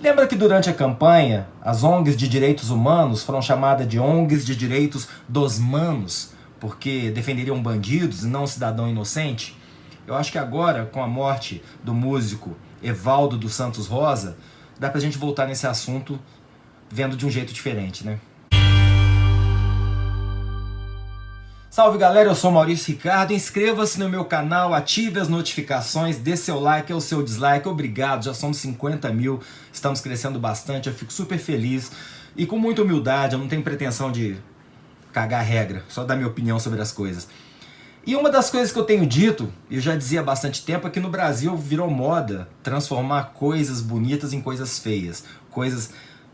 Lembra que durante a campanha, as ONGs de direitos humanos foram chamadas de ONGs de direitos dos manos, porque defenderiam bandidos e não um cidadão inocente? Eu acho que agora, com a morte do músico Evaldo dos Santos Rosa, dá pra gente voltar nesse assunto vendo de um jeito diferente, né? Salve galera, eu sou Maurício Ricardo, inscreva-se no meu canal, ative as notificações, dê seu like ou seu dislike, obrigado, já somos 50 mil, estamos crescendo bastante, eu fico super feliz e com muita humildade, eu não tenho pretensão de cagar regra, só dar minha opinião sobre as coisas. E uma das coisas que eu tenho dito, e eu já dizia há bastante tempo, é que no Brasil virou moda transformar coisas bonitas em coisas feias, coisas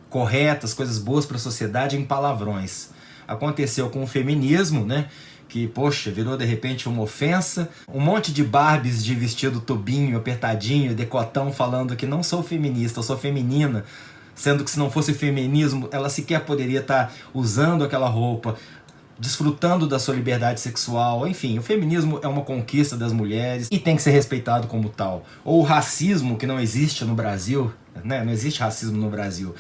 corretas, coisas boas para a sociedade em palavrões. Aconteceu com o feminismo, né? Que, poxa, virou de repente uma ofensa. Um monte de Barbies de vestido tubinho, apertadinho, decotão, falando que não sou feminista, eu sou feminina. Sendo que se não fosse feminismo, ela sequer poderia estar usando aquela roupa, desfrutando da sua liberdade sexual. Enfim, o feminismo é uma conquista das mulheres e tem que ser respeitado como tal. Ou o racismo, que não existe no Brasil, né? Não existe racismo no Brasil.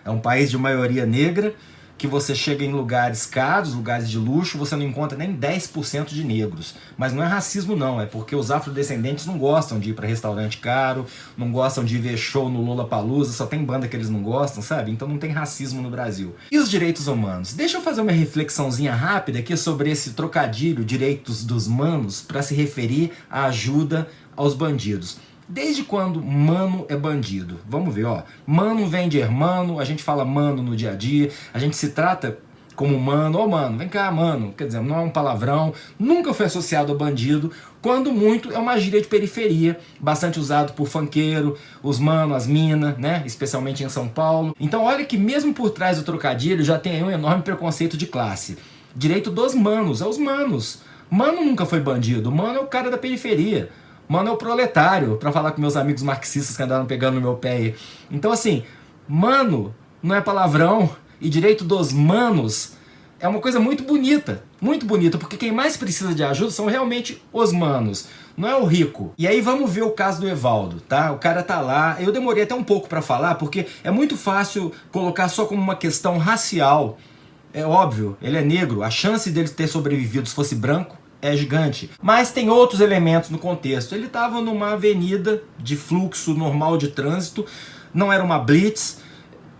É um país de maioria negra, que você chega em lugares caros, lugares de luxo, você não encontra nem 10% de negros. Mas não é racismo não, é porque os afrodescendentes não gostam de ir para restaurante caro, não gostam de ver show no Lollapalooza, só tem banda que eles não gostam, sabe? Então não tem racismo no Brasil. E os direitos humanos? Deixa eu fazer uma reflexãozinha rápida aqui sobre esse trocadilho, direitos dos manos, para se referir à ajuda aos bandidos. Desde quando mano é bandido? Vamos ver, ó. Mano vem de hermano, a gente fala mano no dia a dia, a gente se trata como mano, ô mano, vem cá, mano. Quer dizer, não é um palavrão, nunca foi associado a bandido, quando muito é uma gíria de periferia, bastante usado por funkeiro, os mano, as mina, né? Especialmente em São Paulo. Então olha que mesmo por trás do trocadilho já tem aí um enorme preconceito de classe. Direito dos manos, é os manos. Mano nunca foi bandido, mano é o cara da periferia. Mano é o proletário, pra falar com meus amigos marxistas que andaram pegando no meu pé aí. Então assim, mano não é palavrão e direito dos manos é uma coisa muito bonita, porque quem mais precisa de ajuda são realmente os manos, não é o rico. E aí vamos ver o caso do Evaldo, tá? O cara tá lá, eu demorei até um pouco pra falar, porque é muito fácil colocar só como uma questão racial. É óbvio, ele é negro, a chance dele ter sobrevivido se fosse branco é gigante. Mas tem outros elementos no contexto. Ele estava numa avenida de fluxo normal de trânsito, não era uma blitz,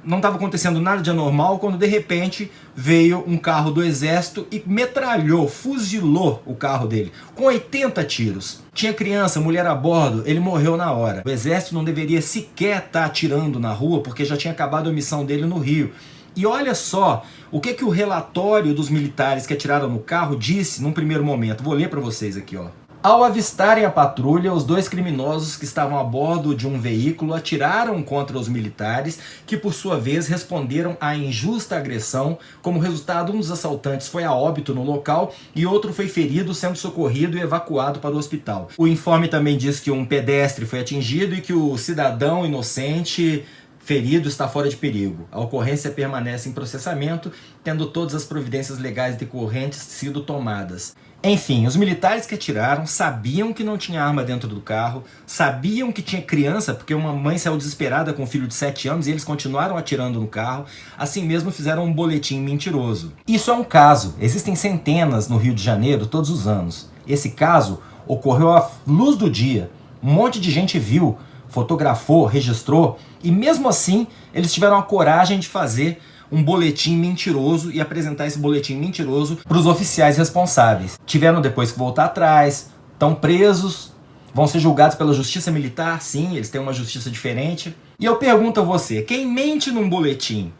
não estava acontecendo nada de anormal, quando de repente veio um carro do exército e metralhou, fuzilou o carro dele, com 80 tiros. Tinha criança, mulher a bordo, ele morreu na hora. O exército não deveria sequer estar atirando na rua, porque já tinha acabado a missão dele no Rio. E olha só o que o relatório dos militares que atiraram no carro disse num primeiro momento. Vou ler para vocês aqui, ó. Ao avistarem a patrulha, os dois criminosos que estavam a bordo de um veículo atiraram contra os militares, que por sua vez responderam à injusta agressão. Como resultado, um dos assaltantes foi a óbito no local e outro foi ferido, sendo socorrido e evacuado para o hospital. O informe também diz que um pedestre foi atingido e que o cidadão inocente ferido está fora de perigo. A ocorrência permanece em processamento, tendo todas as providências legais decorrentes sido tomadas. Enfim, os militares que atiraram sabiam que não tinha arma dentro do carro, sabiam que tinha criança, porque uma mãe saiu desesperada com um filho de 7 anos e eles continuaram atirando no carro, assim mesmo fizeram um boletim mentiroso. Isso é um caso, existem centenas no Rio de Janeiro todos os anos. Esse caso ocorreu à luz do dia, um monte de gente viu, fotografou, registrou, e mesmo assim eles tiveram a coragem de fazer um boletim mentiroso e apresentar esse boletim mentiroso para os oficiais responsáveis. Tiveram depois que voltar atrás, estão presos, vão ser julgados pela justiça militar, sim, eles têm uma justiça diferente. E eu pergunto a você, quem mente num boletim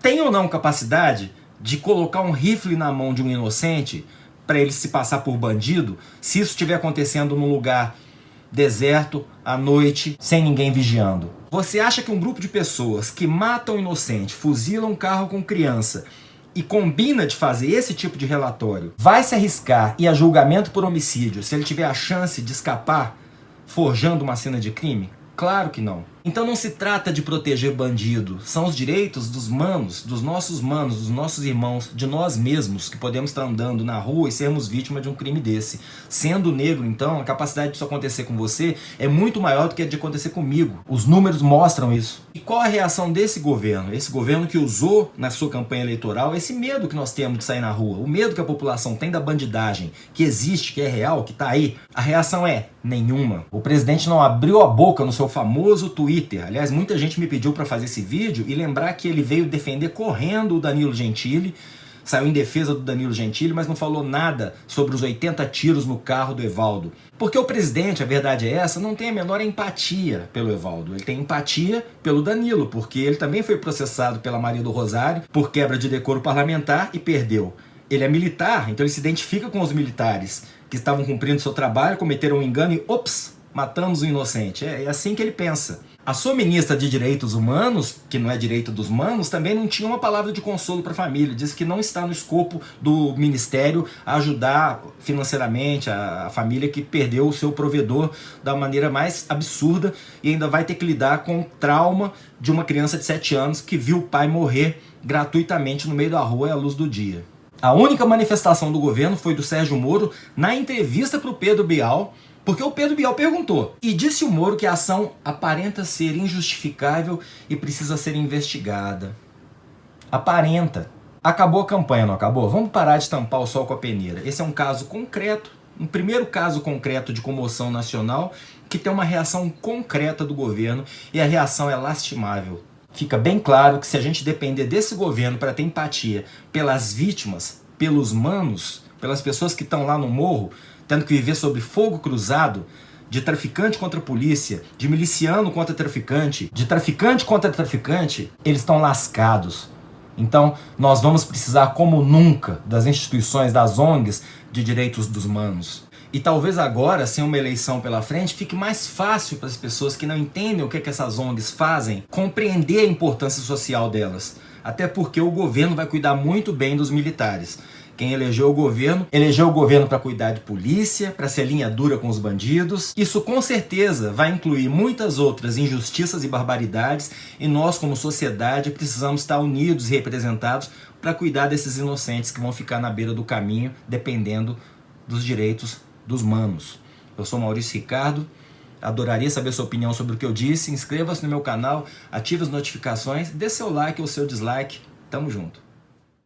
tem ou não capacidade de colocar um rifle na mão de um inocente para ele se passar por bandido, se isso estiver acontecendo num lugar deserto, à noite, sem ninguém vigiando? Você acha que um grupo de pessoas que matam um inocente, fuzilam um carro com criança e combina de fazer esse tipo de relatório vai se arriscar ir a julgamento por homicídio se ele tiver a chance de escapar forjando uma cena de crime? Claro que não. Então não se trata de proteger bandido, são os direitos dos manos, dos nossos irmãos, de nós mesmos, que podemos estar andando na rua e sermos vítima de um crime desse. Sendo negro, então, a capacidade disso acontecer com você é muito maior do que a de acontecer comigo. Os números mostram isso. E qual a reação desse governo? Esse governo que usou na sua campanha eleitoral esse medo que nós temos de sair na rua, o medo que a população tem da bandidagem, que existe, que é real, que está aí. A reação é nenhuma. O presidente não abriu a boca no seu famoso Twitter. Aliás, muita gente me pediu para fazer esse vídeo e lembrar que ele veio defender correndo o Danilo Gentili, saiu em defesa do Danilo Gentili, mas não falou nada sobre os 80 tiros no carro do Evaldo. Porque o presidente, a verdade é essa, não tem a menor empatia pelo Evaldo. Ele tem empatia pelo Danilo, porque ele também foi processado pela Maria do Rosário por quebra de decoro parlamentar e perdeu. Ele é militar, então ele se identifica com os militares que estavam cumprindo seu trabalho, cometeram um engano e, ops, matamos o inocente. É assim que ele pensa. A sua ministra de Direitos Humanos, que não é direito dos humanos, também não tinha uma palavra de consolo para a família. Diz que não está no escopo do ministério ajudar financeiramente a família que perdeu o seu provedor da maneira mais absurda e ainda vai ter que lidar com o trauma de uma criança de 7 anos que viu o pai morrer gratuitamente no meio da rua à luz do dia. A única manifestação do governo foi do Sérgio Moro na entrevista para o Pedro Bial, porque o Pedro Bial perguntou, e disse o Moro que a ação aparenta ser injustificável e precisa ser investigada. Aparenta. Acabou a campanha, não acabou? Vamos parar de tampar o sol com a peneira. Esse é um caso concreto, um primeiro caso concreto de comoção nacional que tem uma reação concreta do governo e a reação é lastimável. Fica bem claro que se a gente depender desse governo para ter empatia pelas vítimas, pelos manos, pelas pessoas que estão lá no morro, tendo que viver sob fogo cruzado, de traficante contra polícia, de miliciano contra traficante, de traficante contra traficante, eles estão lascados. Então, nós vamos precisar, como nunca, das instituições, das ONGs de direitos dos humanos. E talvez agora, sem uma eleição pela frente, fique mais fácil para as pessoas que não entendem o que essas ONGs fazem, compreender a importância social delas. Até porque o governo vai cuidar muito bem dos militares. Quem elegeu o governo para cuidar de polícia, para ser linha dura com os bandidos. Isso com certeza vai incluir muitas outras injustiças e barbaridades e nós como sociedade precisamos estar unidos e representados para cuidar desses inocentes que vão ficar na beira do caminho dependendo dos direitos dos manos. Eu sou Maurício Ricardo, adoraria saber sua opinião sobre o que eu disse. Inscreva-se no meu canal, ative as notificações, dê seu like ou seu dislike. Tamo junto.